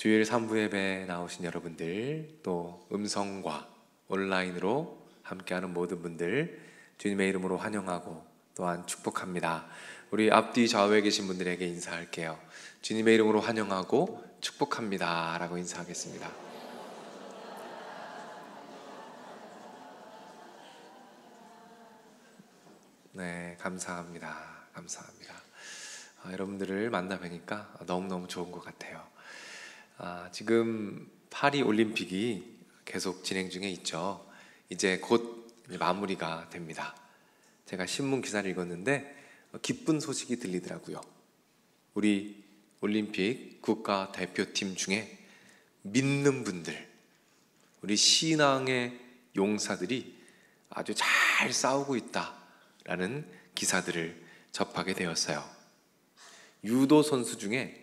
주일 3부 예배 나오신 여러분들, 또 음성과 온라인으로 함께하는 모든 분들 주님의 이름으로 환영하고 또한 축복합니다. 우리 앞뒤 좌우에 계신 분들에게 인사할게요. 주님의 이름으로 환영하고 축복합니다 라고 인사하겠습니다. 네, 감사합니다. 여러분들을 만나 뵈니까 너무너무 좋은 것 같아요. 지금 파리 올림픽이 계속 진행 중에 있죠. 이제 곧 마무리가 됩니다. 제가 신문 기사를 읽었는데 기쁜 소식이 들리더라고요. 우리 올림픽 국가대표팀 중에 믿는 분들, 우리 신앙의 용사들이 아주 잘 싸우고 있다라는 기사들을 접하게 되었어요. 유도 선수 중에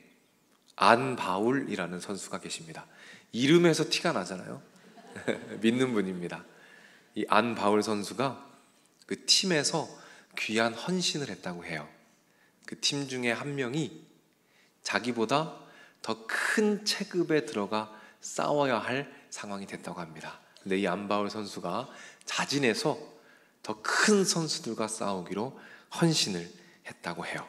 안바울이라는 선수가 계십니다. 이름에서 티가 나잖아요. 믿는 분입니다. 이 안바울 선수가 그 팀에서 귀한 헌신을 했다고 해요. 그 팀 중에 한 명이 자기보다 더 큰 체급에 들어가 싸워야 할 상황이 됐다고 합니다. 근데 이 안바울 선수가 자진해서 더 큰 선수들과 싸우기로 헌신을 했다고 해요.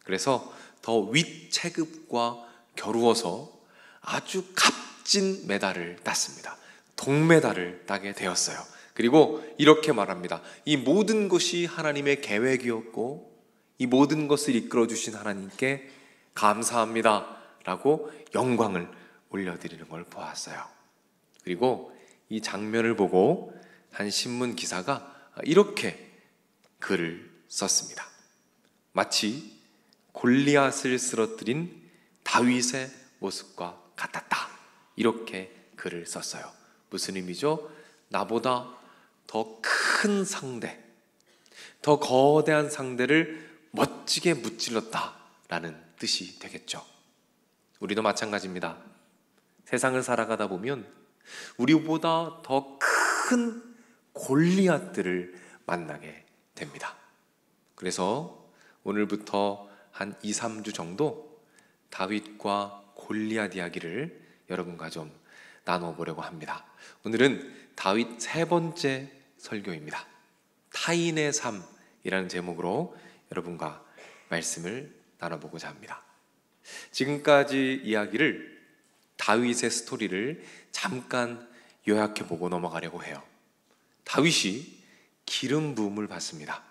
그래서 더 윗체급과 겨루어서 아주 값진 메달을 땄습니다. 동메달을 따게 되었어요. 그리고 이렇게 말합니다. 이 모든 것이 하나님의 계획이었고 이 모든 것을 이끌어 주신 하나님께 감사합니다 라고 영광을 올려드리는 걸 보았어요. 그리고 이 장면을 보고 한 신문 기사가 이렇게 글을 썼습니다. 마치 골리앗을 쓰러뜨린 다윗의 모습과 같았다. 이렇게 글을 썼어요. 무슨 의미죠? 나보다 더 큰 상대, 더 거대한 상대를 멋지게 무찔렀다라는 뜻이 되겠죠. 우리도 마찬가지입니다. 세상을 살아가다 보면 우리보다 더 큰 골리앗들을 만나게 됩니다. 그래서 오늘부터 한 2, 3주 정도 다윗과 골리앗 이야기를 여러분과 좀 나눠보려고 합니다. 오늘은 다윗 세 번째 설교입니다. 타인의 삶이라는 제목으로 여러분과 말씀을 나눠보고자 합니다. 지금까지 이야기를, 다윗의 스토리를 잠깐 요약해보고 넘어가려고 해요. 다윗이 기름 부음을 받습니다.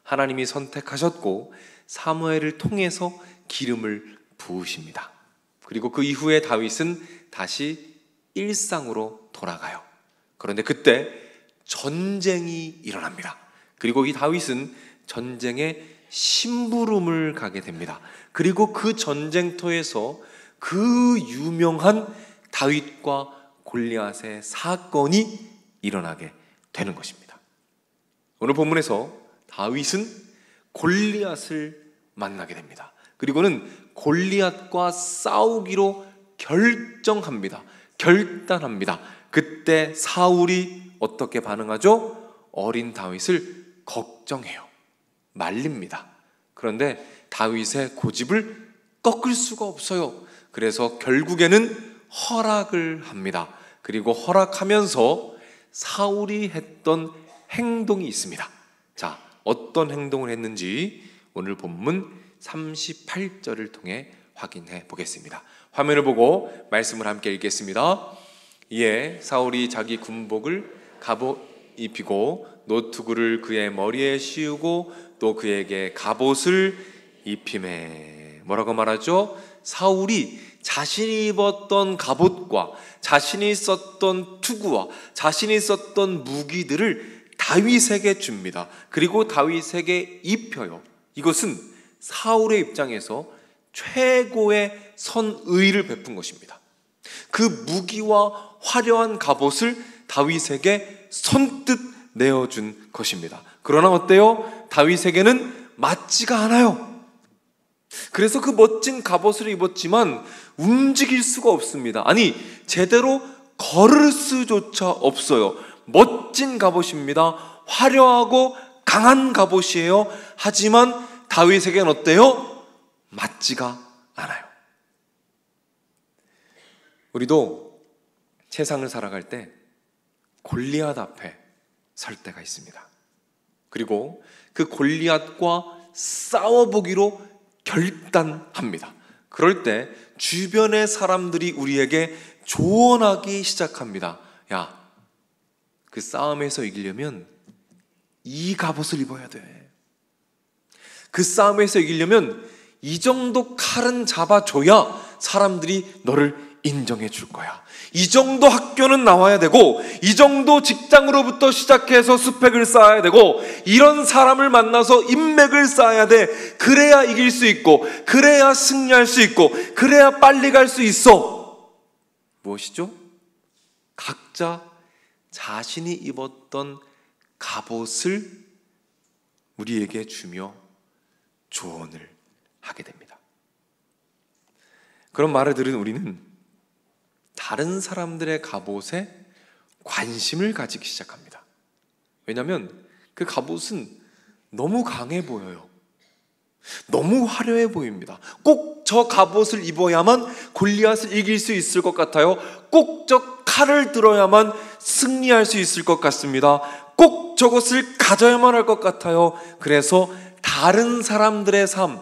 하나님이 선택하셨고 사무엘을 통해서 기름을 부으십니다. 그리고 그 이후에 다윗은 다시 일상으로 돌아가요. 그런데 그때 전쟁이 일어납니다. 그리고 이 다윗은 전쟁에 심부름을 가게 됩니다. 그리고 그 전쟁터에서 그 유명한 다윗과 골리앗의 사건이 일어나게 되는 것입니다. 오늘 본문에서 다윗은 골리앗을 만나게 됩니다. 그리고는 골리앗과 싸우기로 결단합니다. 그때 사울이 어떻게 반응하죠? 어린 다윗을 걱정해요. 말립니다. 그런데 다윗의 고집을 꺾을 수가 없어요. 그래서 결국에는 허락을 합니다. 그리고 허락하면서 사울이 했던 행동이 있습니다. 자, 어떤 행동을 했는지 오늘 본문 38절을 통해 확인해 보겠습니다. 화면을 보고 말씀을 함께 읽겠습니다. 이에 사울이 자기 군복을 갑옷 입히고 노투구를 그의 머리에 씌우고 또 그에게 갑옷을 입히매. 뭐라고 말하죠? 사울이 자신이 입었던 갑옷과 자신이 썼던 투구와 자신이 썼던 무기들을 다윗에게 줍니다. 그리고 다윗에게 입혀요. 이것은 사울의 입장에서 최고의 선의를 베푼 것입니다. 그 무기와 화려한 갑옷을 다윗에게 선뜻 내어준 것입니다. 그러나 어때요? 다윗에게는 맞지가 않아요. 그래서 그 멋진 갑옷을 입었지만 움직일 수가 없습니다. 아니, 제대로 걸을 수조차 없어요. 멋진 갑옷입니다. 화려하고 강한 갑옷이에요. 하지만 다윗에게는 어때요? 맞지가 않아요. 우리도 세상을 살아갈 때 골리앗 앞에 설 때가 있습니다. 그리고 그 골리앗과 싸워보기로 결단합니다. 그럴 때 주변의 사람들이 우리에게 조언하기 시작합니다. 야, 그 싸움에서 이기려면 이 갑옷을 입어야 돼. 그 싸움에서 이기려면 이 정도 칼은 잡아줘야 사람들이 너를 인정해 줄 거야. 이 정도 학교는 나와야 되고, 이 정도 직장으로부터 시작해서 스펙을 쌓아야 되고, 이런 사람을 만나서 인맥을 쌓아야 돼. 그래야 이길 수 있고, 그래야 승리할 수 있고, 그래야 빨리 갈 수 있어. 무엇이죠? 각자 자신이 입었던 갑옷을 우리에게 주며 조언을 하게 됩니다. 그런 말을 들은 우리는 다른 사람들의 갑옷에 관심을 가지기 시작합니다. 왜냐하면 그 갑옷은 너무 강해 보여요. 너무 화려해 보입니다. 꼭 저 갑옷을 입어야만 골리앗을 이길 수 있을 것 같아요. 꼭 저 칼을 들어야만 승리할 수 있을 것 같습니다. 꼭 저것을 가져야만 할 것 같아요. 그래서 다른 사람들의 삶,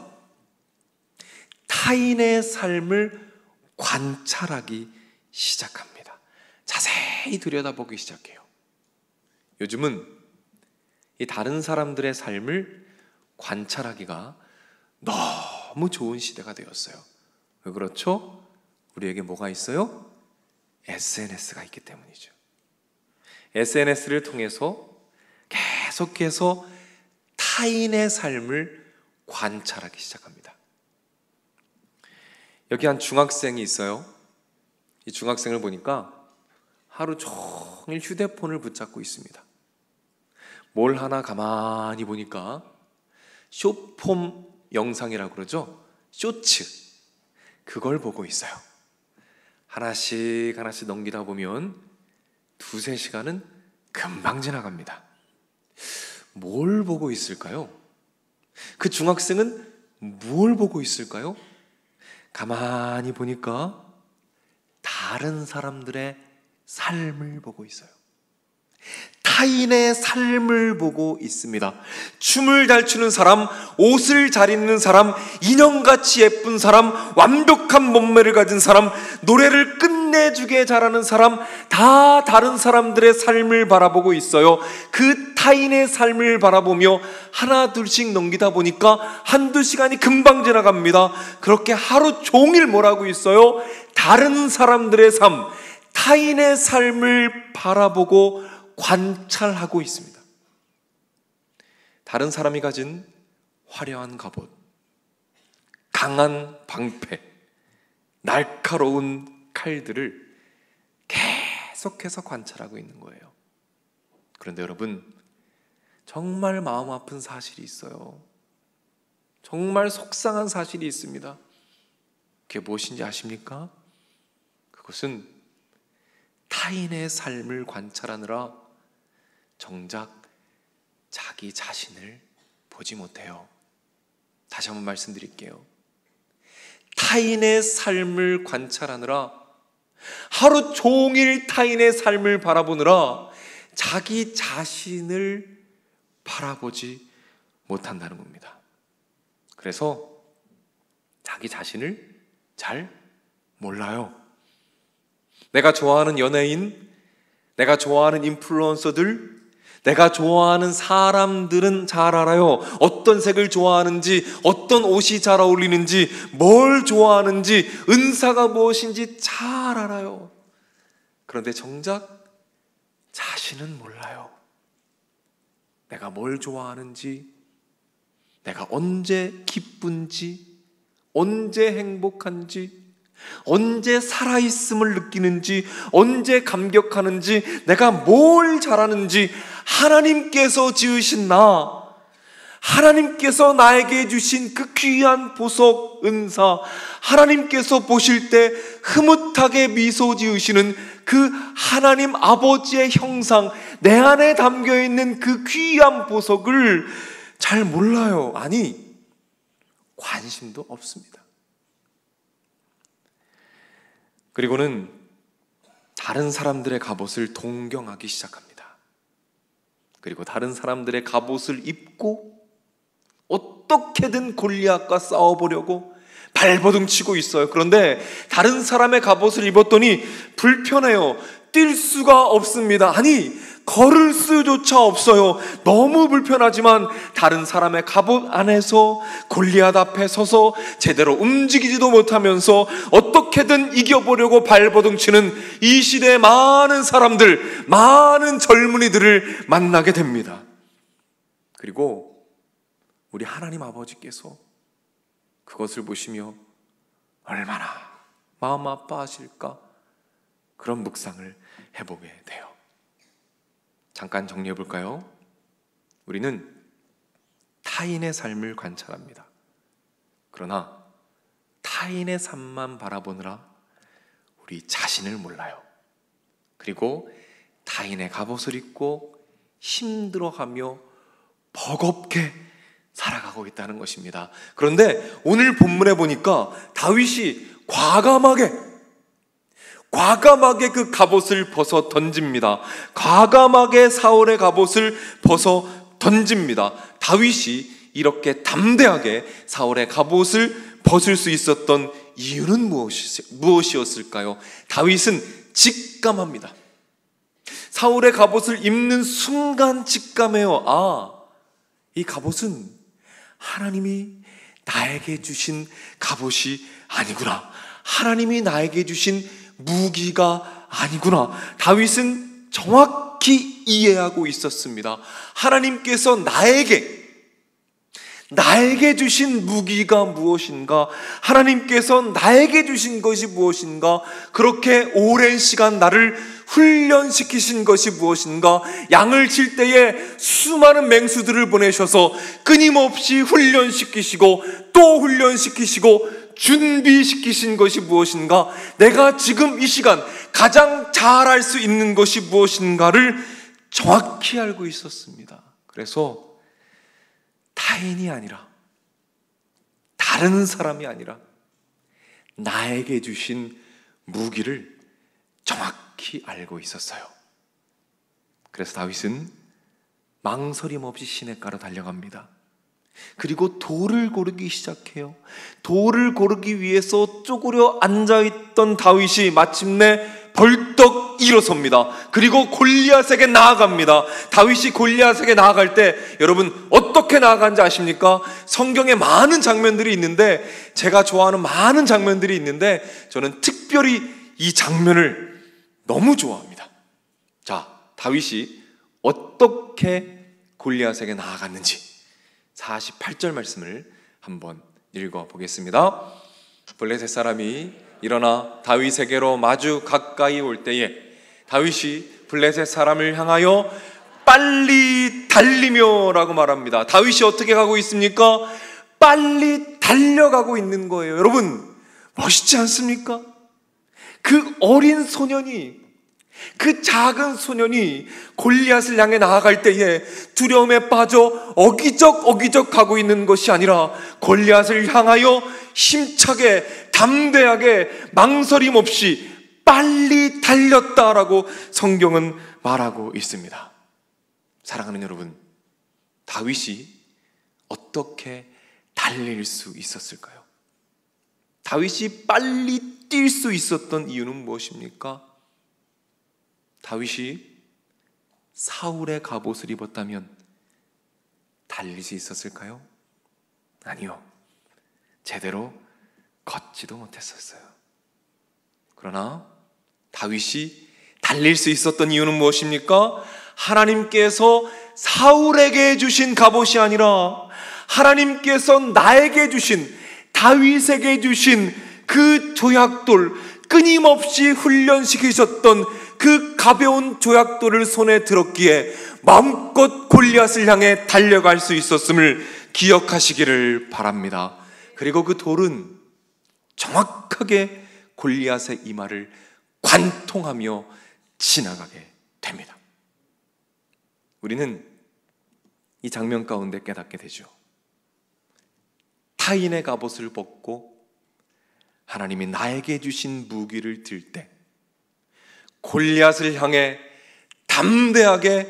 타인의 삶을 관찰하기 시작합니다. 자세히 들여다보기 시작해요. 요즘은 이 다른 사람들의 삶을 관찰하기가 너무 좋은 시대가 되었어요. 왜 그렇죠? 우리에게 뭐가 있어요? SNS가 있기 때문이죠. SNS를 통해서 계속해서 타인의 삶을 관찰하기 시작합니다. 여기 한 중학생이 있어요. 이 중학생을 보니까 하루 종일 휴대폰을 붙잡고 있습니다. 뭘 하나 가만히 보니까 숏폼 영상이라고 그러죠? 쇼츠, 그걸 보고 있어요. 하나씩 넘기다 보면 두세 시간은 금방 지나갑니다. 뭘 보고 있을까요? 그 중학생은 뭘 보고 있을까요? 가만히 보니까 다른 사람들의 삶을 보고 있어요. 타인의 삶을 보고 있습니다. 춤을 잘 추는 사람, 옷을 잘 입는 사람, 인형같이 예쁜 사람, 완벽한 몸매를 가진 사람, 노래를 끝내주게 잘하는 사람, 다 다른 사람들의 삶을 바라보고 있어요. 그 타인의 삶을 바라보며 하나 둘씩 넘기다 보니까 한두 시간이 금방 지나갑니다. 그렇게 하루 종일 뭘 하고 있어요? 다른 사람들의 삶, 타인의 삶을 바라보고 관찰하고 있습니다. 다른 사람이 가진 화려한 갑옷, 강한 방패, 날카로운 칼들을 계속해서 관찰하고 있는 거예요. 그런데 여러분, 정말 마음 아픈 사실이 있어요. 정말 속상한 사실이 있습니다. 그게 무엇인지 아십니까? 그것은 타인의 삶을 관찰하느라 정작 자기 자신을 보지 못해요. 다시 한번 말씀드릴게요. 타인의 삶을 관찰하느라, 하루 종일 타인의 삶을 바라보느라 자기 자신을 바라보지 못한다는 겁니다. 그래서 자기 자신을 잘 몰라요. 내가 좋아하는 연예인, 내가 좋아하는 인플루언서들, 내가 좋아하는 사람들은 잘 알아요. 어떤 색을 좋아하는지, 어떤 옷이 잘 어울리는지, 뭘 좋아하는지, 은사가 무엇인지 잘 알아요. 그런데 정작 자신은 몰라요. 내가 뭘 좋아하는지, 내가 언제 기쁜지, 언제 행복한지, 언제 살아있음을 느끼는지, 언제 감격하는지, 내가 뭘 잘하는지, 하나님께서 지으신 나, 하나님께서 나에게 주신 그 귀한 보석, 은사, 하나님께서 보실 때 흐뭇하게 미소 지으시는 그 하나님 아버지의 형상, 내 안에 담겨있는 그 귀한 보석을 잘 몰라요. 아니, 관심도 없습니다. 그리고는 다른 사람들의 갑옷을 동경하기 시작합니다. 그리고 다른 사람들의 갑옷을 입고 어떻게든 골리앗과 싸워보려고 발버둥 치고 있어요. 그런데 다른 사람의 갑옷을 입었더니 불편해요. 뛸 수가 없습니다. 아니, 걸을 수조차 없어요. 너무 불편하지만 다른 사람의 갑옷 안에서 골리앗 앞에 서서 제대로 움직이지도 못하면서 어떻게든 이겨보려고 발버둥 치는 이 시대의 많은 사람들, 많은 젊은이들을 만나게 됩니다. 그리고 우리 하나님 아버지께서 그것을 보시며 얼마나 마음 아파하실까, 그런 묵상을 해보게 돼요. 잠깐 정리해 볼까요? 우리는 타인의 삶을 관찰합니다. 그러나 타인의 삶만 바라보느라 우리 자신을 몰라요. 그리고 타인의 갑옷을 입고 힘들어하며 버겁게 살아가고 있다는 것입니다. 그런데 오늘 본문에 보니까 다윗이 과감하게 그 갑옷을 벗어 던집니다. 과감하게 사울의 갑옷을 벗어 던집니다. 다윗이 이렇게 담대하게 사울의 갑옷을 벗을 수 있었던 이유는 무엇이었을까요? 다윗은 직감합니다. 사울의 갑옷을 입는 순간 직감해요. 이 갑옷은 하나님이 나에게 주신 갑옷이 아니구나. 하나님이 나에게 주신 무기가 아니구나. 다윗은 정확히 이해하고 있었습니다. 하나님께서 나에게 주신 무기가 무엇인가, 하나님께서 나에게 주신 것이 무엇인가, 그렇게 오랜 시간 나를 훈련시키신 것이 무엇인가, 양을 칠 때에 수많은 맹수들을 보내셔서 끊임없이 훈련시키시고 또 훈련시키시고 준비시키신 것이 무엇인가, 내가 지금 이 시간 가장 잘할 수 있는 것이 무엇인가를 정확히 알고 있었습니다. 그래서 타인이 아니라, 다른 사람이 아니라 나에게 주신 무기를 정확히 알고 있었어요. 그래서 다윗은 망설임 없이 시냇가로 달려갑니다. 그리고 돌을 고르기 시작해요. 돌을 고르기 위해서 쪼그려 앉아있던 다윗이 마침내 벌떡 일어섭니다. 그리고 골리앗에게 나아갑니다. 다윗이 골리앗에게 나아갈 때 여러분 어떻게 나아간지 아십니까? 성경에 많은 장면들이 있는데, 제가 좋아하는 많은 장면들이 있는데 저는 특별히 이 장면을 너무 좋아합니다. 자, 다윗이 어떻게 골리앗에게 나아갔는지 48절 말씀을 한번 읽어보겠습니다. 블레셋 사람이 일어나 다윗에게로 마주 가까이 올 때에 다윗이 블레셋 사람을 향하여 빨리 달리며 라고 말합니다. 다윗이 어떻게 가고 있습니까? 빨리 달려가고 있는 거예요. 여러분, 멋있지 않습니까? 그 어린 소년이, 그 작은 소년이 골리앗을 향해 나아갈 때에 두려움에 빠져 어기적 가고 있는 것이 아니라 골리앗을 향하여 힘차게, 담대하게, 망설임 없이 빨리 달렸다라고 성경은 말하고 있습니다. 사랑하는 여러분, 다윗이 어떻게 달릴 수 있었을까요? 다윗이 빨리 뛸 수 있었던 이유는 무엇입니까? 다윗이 사울의 갑옷을 입었다면 달릴 수 있었을까요? 아니요. 제대로 걷지도 못했었어요. 그러나 다윗이 달릴 수 있었던 이유는 무엇입니까? 하나님께서 사울에게 주신 갑옷이 아니라 하나님께서 나에게 주신, 다윗에게 주신 그 조약돌, 끊임없이 훈련시키셨던 그 가벼운 조약돌을 손에 들었기에 마음껏 골리앗을 향해 달려갈 수 있었음을 기억하시기를 바랍니다. 그리고 그 돌은 정확하게 골리앗의 이마를 관통하며 지나가게 됩니다. 우리는 이 장면 가운데 깨닫게 되죠. 타인의 갑옷을 벗고 하나님이 나에게 주신 무기를 들 때 골리앗을 향해 담대하게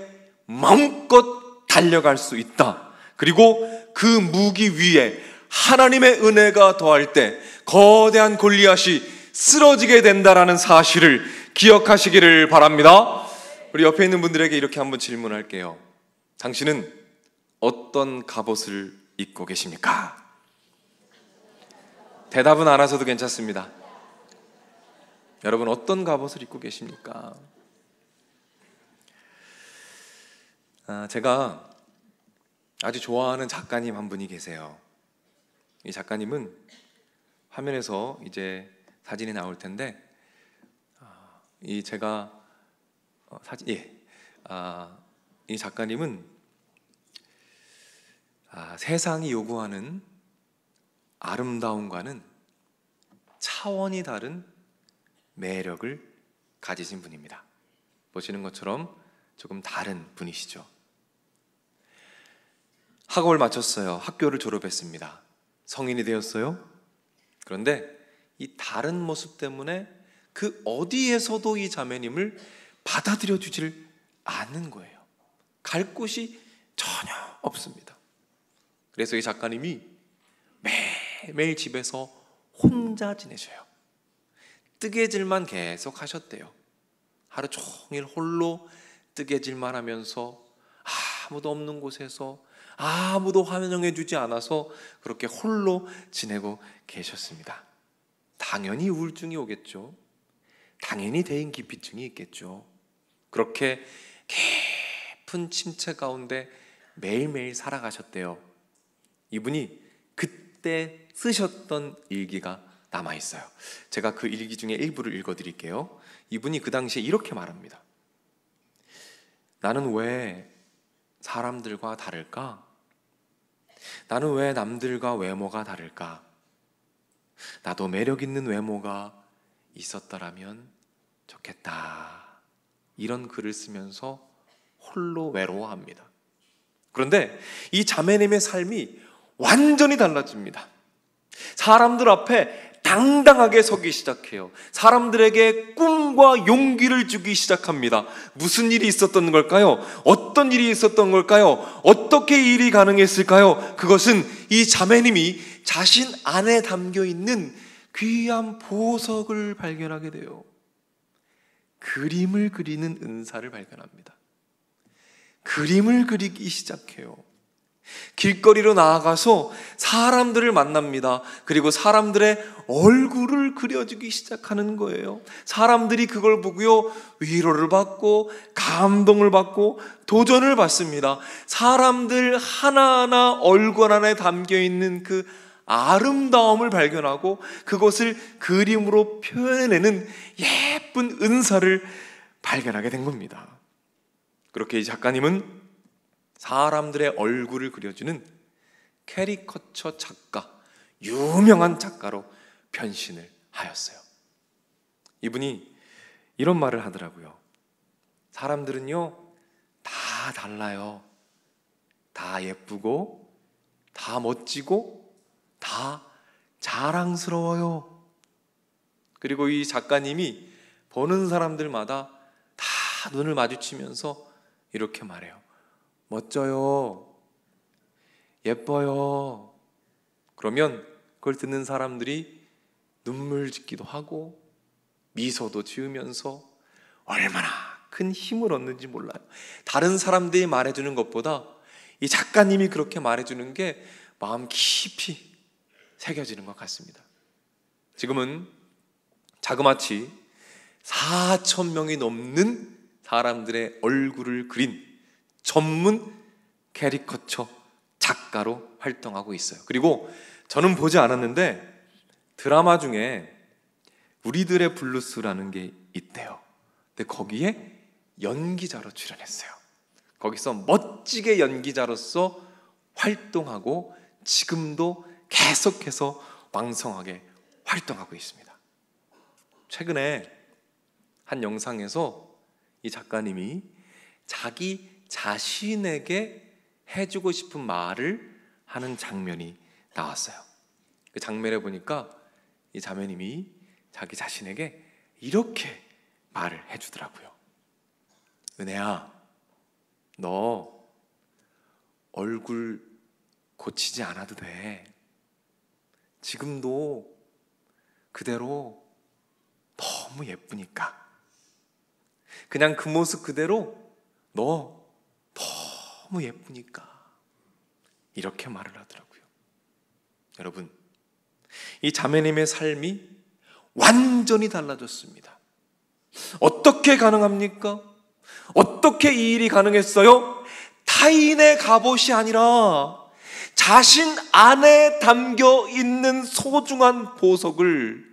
마음껏 달려갈 수 있다. 그리고 그 무기 위에 하나님의 은혜가 더할 때 거대한 골리앗이 쓰러지게 된다라는 사실을 기억하시기를 바랍니다. 우리 옆에 있는 분들에게 이렇게 한번 질문할게요. 당신은 어떤 갑옷을 입고 계십니까? 대답은 안 하셔도 괜찮습니다. 여러분, 어떤 갑옷을 입고 계십니까? 제가 아주 좋아하는 작가님 한 분이 계세요. 이 작가님은 화면에서 이제 사진이 나올 텐데, 이 작가님은 세상이 요구하는 아름다움과는 차원이 다른 매력을 가지신 분입니다. 보시는 것처럼 조금 다른 분이시죠. 학업을 마쳤어요. 학교를 졸업했습니다. 성인이 되었어요. 그런데 이 다른 모습 때문에 그 어디에서도 이 자매님을 받아들여 주질 않는 거예요. 갈 곳이 전혀 없습니다. 그래서 이 작가님이 매일 집에서 혼자 지내셔요. 뜨개질만 계속 하셨대요. 하루 종일 홀로 뜨개질만 하면서 아무도 없는 곳에서 아무도 환영해 주지 않아서 그렇게 홀로 지내고 계셨습니다. 당연히 우울증이 오겠죠. 당연히 대인기피증이 있겠죠. 그렇게 깊은 침체 가운데 매일매일 살아가셨대요. 이분이 그때 쓰셨던 일기가 남아있어요. 제가 그 일기 중에 일부를 읽어드릴게요. 이분이 그 당시에 이렇게 말합니다. 나는 왜 사람들과 다를까? 나는 왜 남들과 외모가 다를까? 나도 매력 있는 외모가 있었더라면 좋겠다. 이런 글을 쓰면서 홀로 외로워합니다. 그런데 이 자매님의 삶이 완전히 달라집니다. 사람들 앞에 당당하게 서기 시작해요. 사람들에게 꿈과 용기를 주기 시작합니다. 무슨 일이 있었던 걸까요? 어떤 일이 있었던 걸까요? 어떻게 일이 가능했을까요? 그것은 이 자매님이 자신 안에 담겨있는 귀한 보석을 발견하게 돼요. 그림을 그리는 은사를 발견합니다. 그림을 그리기 시작해요. 길거리로 나아가서 사람들을 만납니다. 그리고 사람들의 얼굴을 그려주기 시작하는 거예요. 사람들이 그걸 보고요, 위로를 받고 감동을 받고 도전을 받습니다. 사람들 하나하나 얼굴 안에 담겨있는 그 아름다움을 발견하고 그것을 그림으로 표현해내는 예쁜 은사를 발견하게 된 겁니다. 그렇게 이 작가님은 사람들의 얼굴을 그려주는 캐리커처 작가, 유명한 작가로 변신을 하였어요. 이분이 이런 말을 하더라고요. 사람들은요, 다 달라요. 다 예쁘고, 다 멋지고, 다 자랑스러워요. 그리고 이 작가님이 보는 사람들마다 다 눈을 마주치면서 이렇게 말해요. 멋져요. 예뻐요. 그러면 그걸 듣는 사람들이 눈물 짓기도 하고 미소도 지으면서 얼마나 큰 힘을 얻는지 몰라요. 다른 사람들이 말해주는 것보다 이 작가님이 그렇게 말해주는 게 마음 깊이 새겨지는 것 같습니다. 지금은 자그마치 4,000명이 넘는 사람들의 얼굴을 그린 전문 캐리커처 작가로 활동하고 있어요. 그리고 저는 보지 않았는데 드라마 중에 우리들의 블루스라는 게 있대요. 근데 거기에 연기자로 출연했어요. 거기서 멋지게 연기자로서 활동하고 지금도 계속해서 왕성하게 활동하고 있습니다. 최근에 한 영상에서 이 작가님이 자기 자신에게 해주고 싶은 말을 하는 장면이 나왔어요. 그 장면에 보니까 이 자매님이 자기 자신에게 이렇게 말을 해주더라고요. 은혜야, 너 얼굴 고치지 않아도 돼. 지금도 그대로 너무 예쁘니까. 그냥 그 모습 그대로 너 너무 예쁘니까. 이렇게 말을 하더라고요. 여러분, 이 자매님의 삶이 완전히 달라졌습니다. 어떻게 가능합니까? 어떻게 이 일이 가능했어요? 타인의 갑옷이 아니라 자신 안에 담겨 있는 소중한 보석을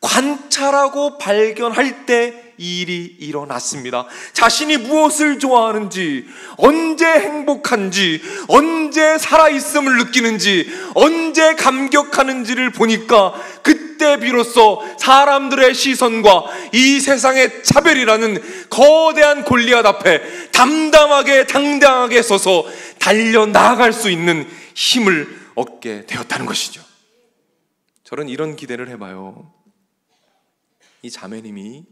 관찰하고 발견할 때 이 일이 일어났습니다. 자신이 무엇을 좋아하는지, 언제 행복한지, 언제 살아있음을 느끼는지, 언제 감격하는지를 보니까 그때 비로소 사람들의 시선과 이 세상의 차별이라는 거대한 골리앗 앞에 담담하게 당당하게 서서 달려나갈 수 있는 힘을 얻게 되었다는 것이죠. 저는 이런 기대를 해봐요. 이 자매님이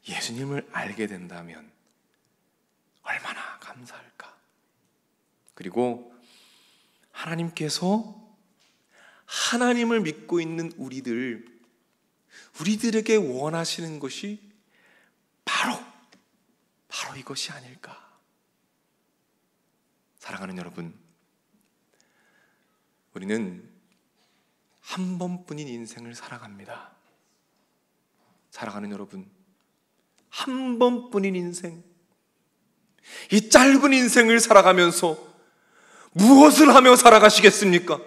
예수님을 알게 된다면 얼마나 감사할까. 그리고 하나님께서 하나님을 믿고 있는 우리들에게 원하시는 것이 바로 이것이 아닐까. 사랑하는 여러분, 우리는 한 번뿐인 인생을 살아갑니다. 사랑하는 여러분, 한 번뿐인 인생, 이 짧은 인생을 살아가면서 무엇을 하며 살아가시겠습니까?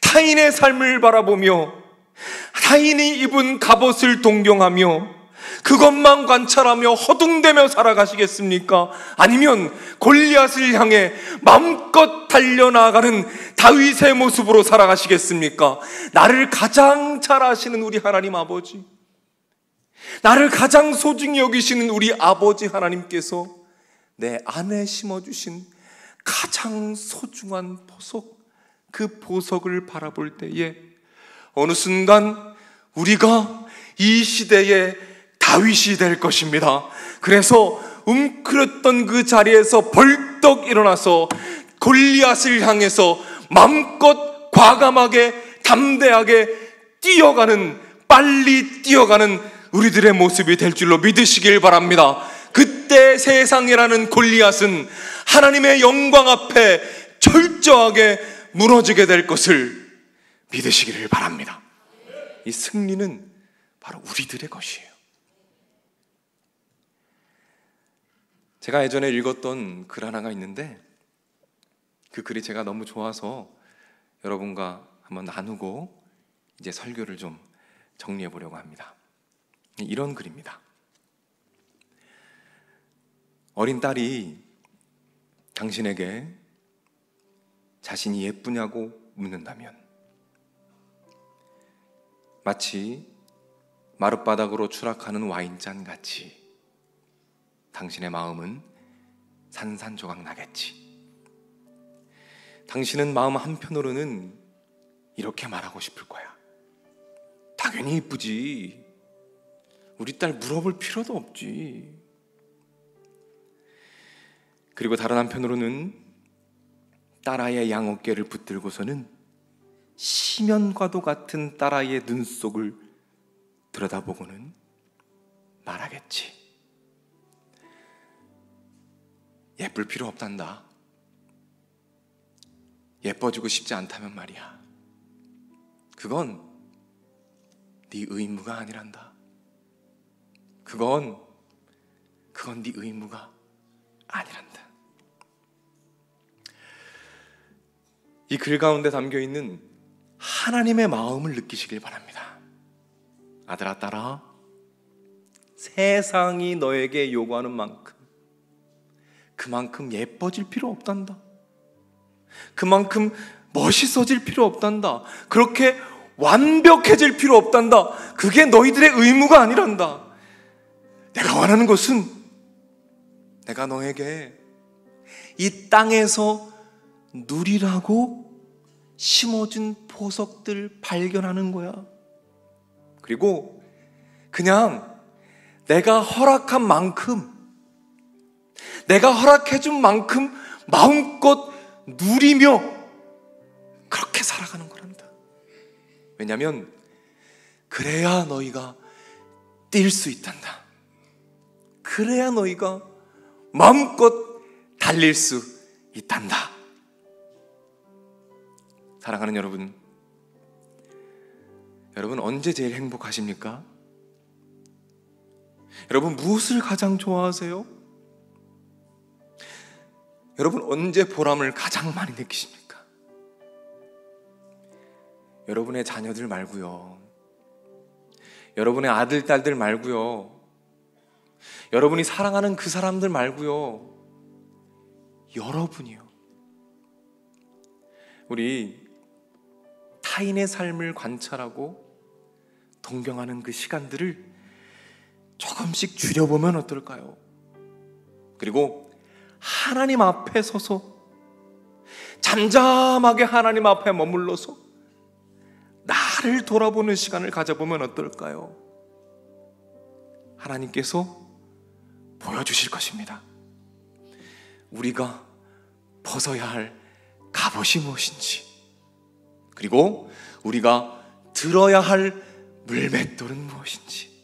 타인의 삶을 바라보며 타인이 입은 갑옷을 동경하며 그것만 관찰하며 허둥대며 살아가시겠습니까? 아니면 골리앗을 향해 마음껏 달려나가는 다윗의 모습으로 살아가시겠습니까? 나를 가장 잘 아시는 우리 하나님 아버지, 나를 가장 소중히 여기시는 우리 아버지 하나님께서 내 안에 심어주신 가장 소중한 보석, 그 보석을 바라볼 때에 어느 순간 우리가 이 시대의 다윗이 될 것입니다. 그래서 웅크렸던 그 자리에서 벌떡 일어나서 골리앗을 향해서 마음껏 과감하게 담대하게 빨리 뛰어가는 우리들의 모습이 될 줄로 믿으시길 바랍니다. 그때 세상이라는 골리앗은 하나님의 영광 앞에 철저하게 무너지게 될 것을 믿으시기를 바랍니다. 이 승리는 바로 우리들의 것이에요. 제가 예전에 읽었던 글 하나가 있는데 그 글이 제가 너무 좋아서 여러분과 한번 나누고 이제 설교를 좀 정리해 보려고 합니다. 이런 글입니다. 어린 딸이 당신에게 자신이 예쁘냐고 묻는다면 마치 마룻바닥으로 추락하는 와인잔 같이 당신의 마음은 산산조각 나겠지. 당신은 마음 한편으로는 이렇게 말하고 싶을 거야. 당연히 이쁘지. 우리 딸 물어볼 필요도 없지. 그리고 다른 한편으로는 딸아이의 양어깨를 붙들고서는 심연과도 같은 딸아이의 눈속을 들여다보고는 말하겠지. 예쁠 필요 없단다. 예뻐지고 싶지 않다면 말이야. 그건 네 의무가 아니란다. 그건 네 의무가 아니란다. 이 글 가운데 담겨있는 하나님의 마음을 느끼시길 바랍니다. 아들아, 딸아, 세상이 너에게 요구하는 만큼 그만큼 예뻐질 필요 없단다. 그만큼 멋있어질 필요 없단다. 그렇게 완벽해질 필요 없단다. 그게 너희들의 의무가 아니란다. 내가 원하는 것은 내가 너에게 이 땅에서 누리라고 심어준 보석들 발견하는 거야. 그리고 그냥 내가 허락한 만큼, 내가 허락해준 만큼 마음껏 누리며 그렇게 살아가는 거랍니다. 왜냐하면 그래야 너희가 뛸 수 있단다. 그래야 너희가 마음껏 달릴 수 있단다. 사랑하는 여러분, 여러분 언제 제일 행복하십니까? 여러분 무엇을 가장 좋아하세요? 여러분 언제 보람을 가장 많이 느끼십니까? 여러분의 자녀들 말고요, 여러분의 아들, 딸들 말고요, 여러분이 사랑하는 그 사람들 말고요, 여러분이요. 우리 타인의 삶을 관찰하고 동경하는 그 시간들을 조금씩 줄여보면 어떨까요? 그리고 하나님 앞에 서서 잠잠하게 하나님 앞에 머물러서 나를 돌아보는 시간을 가져보면 어떨까요? 하나님께서 보여주실 것입니다. 우리가 벗어야 할 갑옷이 무엇인지, 그리고 우리가 들어야 할 물맷돌은 무엇인지.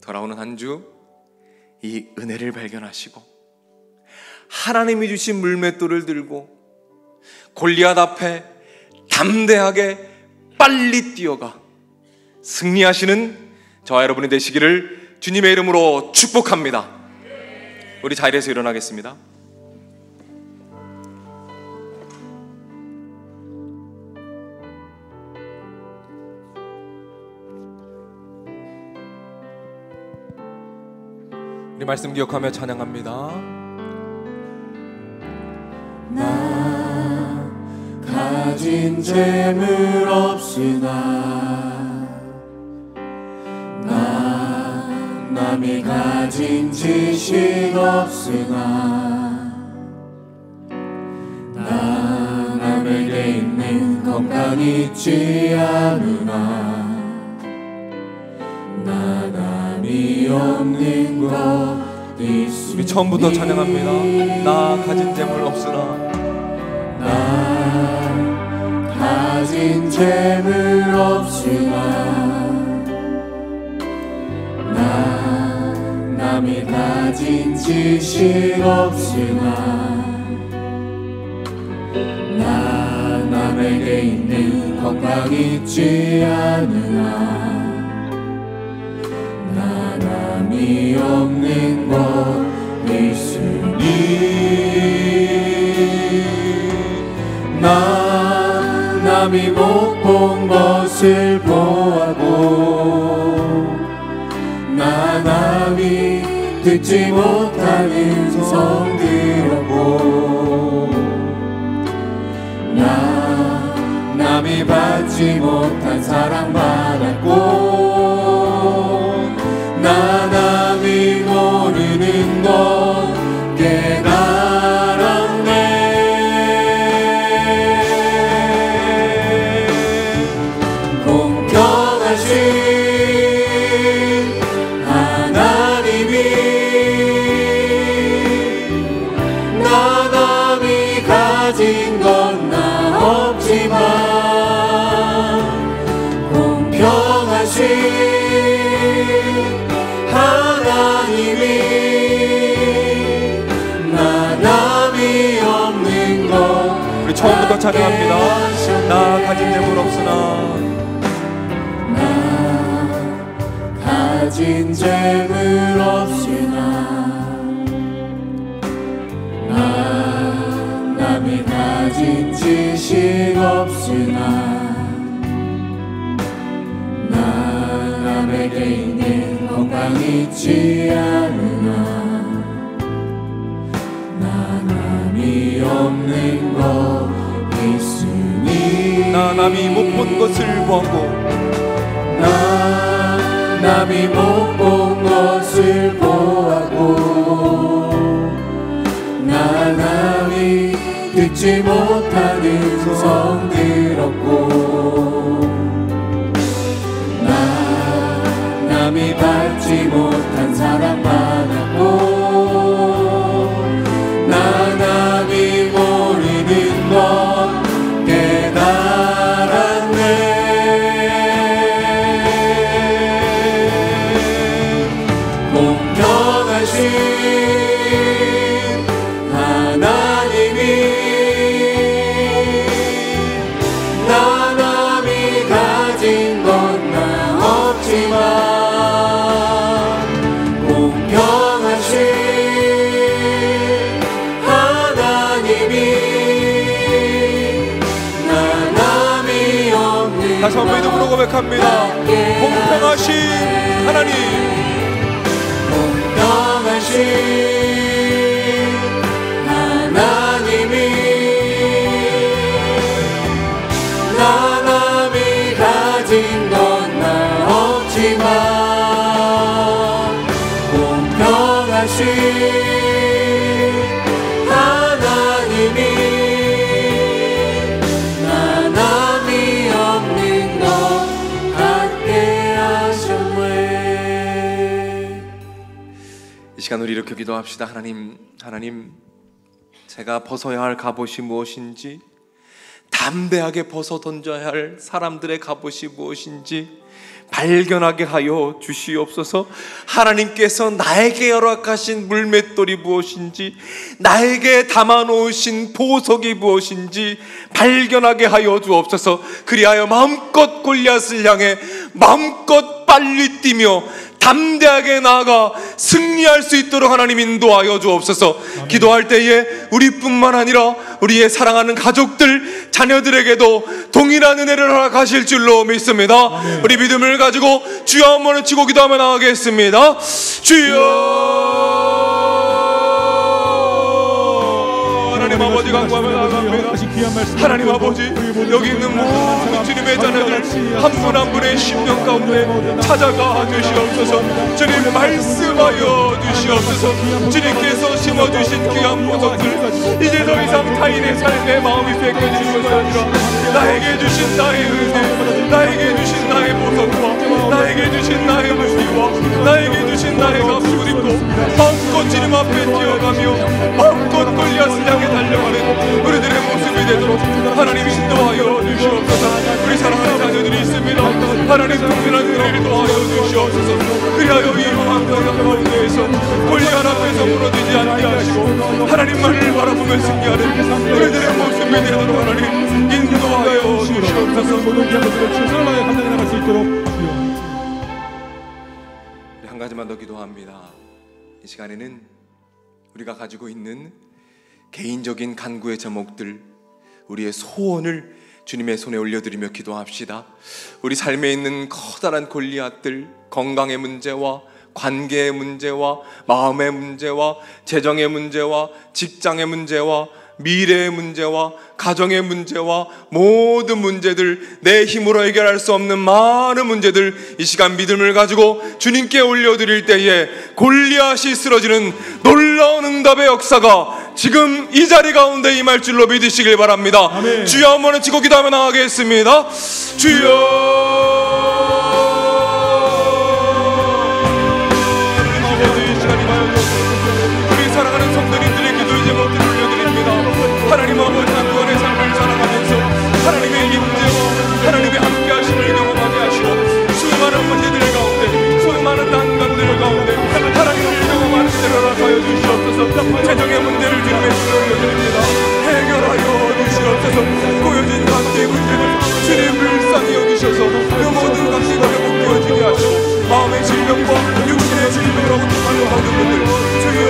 돌아오는 한 주 이 은혜를 발견하시고 하나님이 주신 물맷돌을 들고 골리앗 앞에 담대하게 빨리 뛰어가 승리하시는 저와 여러분이 되시기를 주님의 이름으로 축복합니다. 우리 자리에서 일어나겠습니다. 우리 말씀 기억하며 찬양합니다. 나 가진 재물 없으나, 나 남이 가진 지식 없으나, 나 남에게 있는 건강 있지 않으나, 나 남이 없는 것 있으니. 우리 처음부터 찬양합니다. 나 가진 재물 없으나, 나 가진 재물 없으나, 나 남이 가진 지식 없으나, 나 남에게 있는 건강 있지 않으나, 나 남이 없는 것 있으니, 나 남이 못 본 것을 보아고, 나 남이 듣지 못한 음성 들었고, 나 남이 받지 못한 사랑 받았고, 나 남이 모르는 것 깨달았네. 공평하신 하나님이 나 남이 가진 건 나 없지만, 공평하신 하나님이 나 남이 없는 것. 우리 처음부터 찬양합니다. 나 가진 재물 없으나, 나 가진 재물 없으나, 나 남이 가진 지식 없으나, 나 남에게 있는 건강 있지 않으나, 나 남이 없는 것 있으니, 나 남이 못 본 것을 보고, 나 남이 못 본 것을 보았고, 나 남이 듣지 못한 음성 들었고, 나 남이 받지 못한 사랑 받았고 나 남이 모르는 것 깨달았네. 공평하신 하나님이 나 남이 가진 건 나 없지만 공평하신 하나님이 나 남이 없는 다시 한번 믿음으로 고백합니다. 공평하신 하나님, 공평하신 하나님이 나 남이 가진 건 나 없지만 공평하신 하나님이 나 남이 없는 것 같게 하셨네. 이 시간 우리 이렇게 기도합시다. 하나님, 제가 벗어야 할 갑옷이 무엇인지, 담대하게 벗어 던져야 할 사람들의 갑옷이 무엇인지 발견하게 하여 주시옵소서. 하나님께서 나에게 허락하신 물맷돌이 무엇인지, 나에게 담아놓으신 보석이 무엇인지 발견하게 하여 주옵소서. 그리하여 마음껏 골리앗을 향해 마음껏 빨리 뛰며 담대하게 나아가 승리할 수 있도록 하나님 인도하여 주옵소서. 기도할 때에 우리뿐만 아니라 우리의 사랑하는 가족들, 자녀들에게도 동일한 은혜를 허락하실 줄로 믿습니다. 우리 믿음을 가지고 주여 한번 치고 기도하며 나가겠습니다. 주여, 하나님 아버지 간구하며 나갑니다. 하나님 아버지, 여기 있는 모든 주님의 자녀들 한 분 한 분의 심령 가운데 찾아가 주시옵소서. 주님 말씀하여 주시옵소서. 주님께서 심어주신 귀한 보석들, 이제 더 이상 타인의 삶에 마음이 뺏겨지는 것이 아니라 나에게 주신 나의 은혜, 나에게 주신 나의 보석과 나에게 주신 나의 무기와 나에게 주신 나의 값을 입고 마음껏 주님 앞에 뛰어가며 마음껏 골리앗을 향해 달려가는 우리들의 모습이 되도록 하나님 인도하여 주시옵소서. 우리 사랑하는 자녀들이 있습니다. 하나님 동일한 은혜를 도하여 주시옵소서. 그리하여 이 망한 세상 가운데에서 골리앗 앞에서 무너지지 않게 하시고 하나님만을 바라보며 승리하는 우리들의 모습이 되도록 하나님 인도하여 주시옵소서. 모든 기업들의 최선을 다해 감당해 나갈 수 있도록 한 가지만 더 기도합니다. 이 시간에는 우리가 가지고 있는 개인적인 간구의 제목들, 우리의 소원을 주님의 손에 올려드리며 기도합시다. 우리 삶에 있는 커다란 골리앗들, 건강의 문제와 관계의 문제와 마음의 문제와 재정의 문제와 직장의 문제와 미래의 문제와 가정의 문제와 모든 문제들, 내 힘으로 해결할 수 없는 많은 문제들, 이 시간 믿음을 가지고 주님께 올려드릴 때에 골리앗이 쓰러지는 놀라운 응답의 역사가 지금 이 자리 가운데 임할 줄로 믿으시길 바랍니다. 아멘. 주여 한번 치고 기도하며 나가겠습니다. 주여, 사랑하는 성도님들의 기도의 제목들을 올려드립니다. 하나님 아버지, 구원의 삶을 살아가면서 하나님의 임재와 하나님의 함께하심을 경험하게 하시고 수많은 문제들 가운데, 수많은 난관들 가운데 하나님을 경험하는 데를 허락하여 주시옵소서. 재정의 문제를 주님의 손에 올려드립니다. 해결하여 주시옵소서. 보여진 관계의 문제를 주님 불쌍히 여기셔서 그 모든 관계가 회복되어지게 하시고 마음의 질병과 육신의 질병으로 고통하는 모든 분들 주여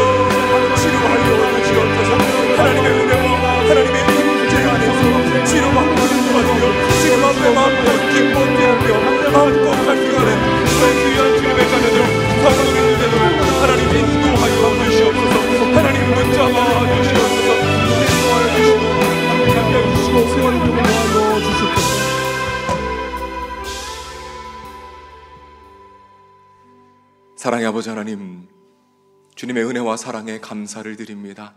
치료하여 주시옵소서. 하나님의 은혜와 하나님의 임재 안에서 치료받고 받으며 지금 앞에 마음껏 기뻐 뛰며 마음껏 갈등하는 주의 귀한 주님의 자녀들 성도님들 되도록 하나님 인도하여 주시옵소서. 하나님 붙잡아 주시옵소서. 인도하여 주시고 함께해 주시고 세월의 눈을 넣어 주시옵소서. 사랑의 아버지 하나님, 주님의 은혜와 사랑에 감사를 드립니다.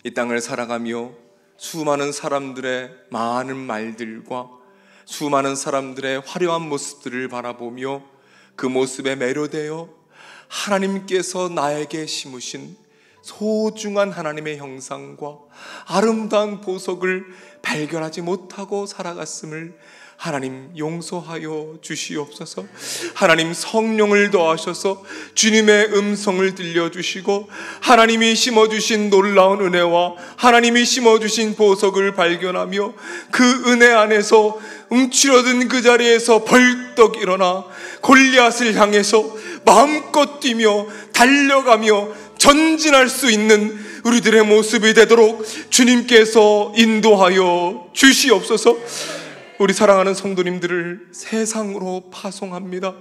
이 땅을 살아가며 수많은 사람들의 많은 말들과 수많은 사람들의 화려한 모습들을 바라보며 그 모습에 매료되어 하나님께서 나에게 심으신 소중한 하나님의 형상과 아름다운 보석을 발견하지 못하고 살아갔음을 하나님 용서하여 주시옵소서. 하나님 성령을 더하셔서 주님의 음성을 들려주시고 하나님이 심어주신 놀라운 은혜와 하나님이 심어주신 보석을 발견하며 그 은혜 안에서 움츠러든 그 자리에서 벌떡 일어나 골리앗을 향해서 마음껏 뛰며 달려가며 전진할 수 있는 우리들의 모습이 되도록 주님께서 인도하여 주시옵소서. 우리 사랑하는 성도님들을 세상으로 파송합니다.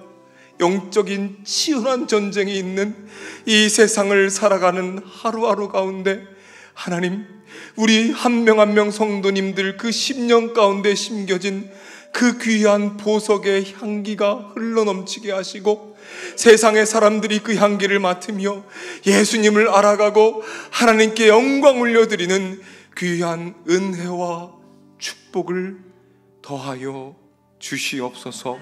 영적인 치열한 전쟁이 있는 이 세상을 살아가는 하루하루 가운데 하나님, 우리 한 명 한 명 성도님들 그 10년 가운데 심겨진 그 귀한 보석의 향기가 흘러넘치게 하시고 세상의 사람들이 그 향기를 맡으며 예수님을 알아가고 하나님께 영광 올려드리는 귀한 은혜와 축복을 더하여 주시옵소서.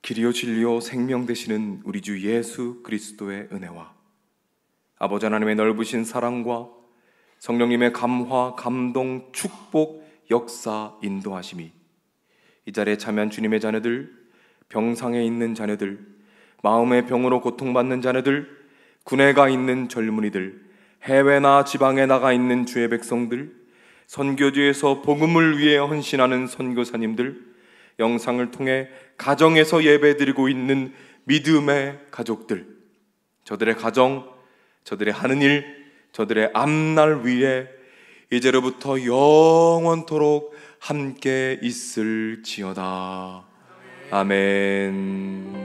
길이요 진리요 생명 되시는 우리 주 예수 그리스도의 은혜와 아버지 하나님의 넓으신 사랑과 성령님의 감화, 감동, 축복, 역사, 인도하심이 이 자리에 참여한 주님의 자녀들, 병상에 있는 자녀들, 마음의 병으로 고통받는 자녀들, 군에 가 있는 젊은이들, 해외나 지방에 나가 있는 주의 백성들, 선교지에서 복음을 위해 헌신하는 선교사님들, 영상을 통해 가정에서 예배드리고 있는 믿음의 가족들, 저들의 가정, 저들의 하는 일, 저들의 앞날 위에 이제로부터 영원토록 함께 있을지어다. 아멘.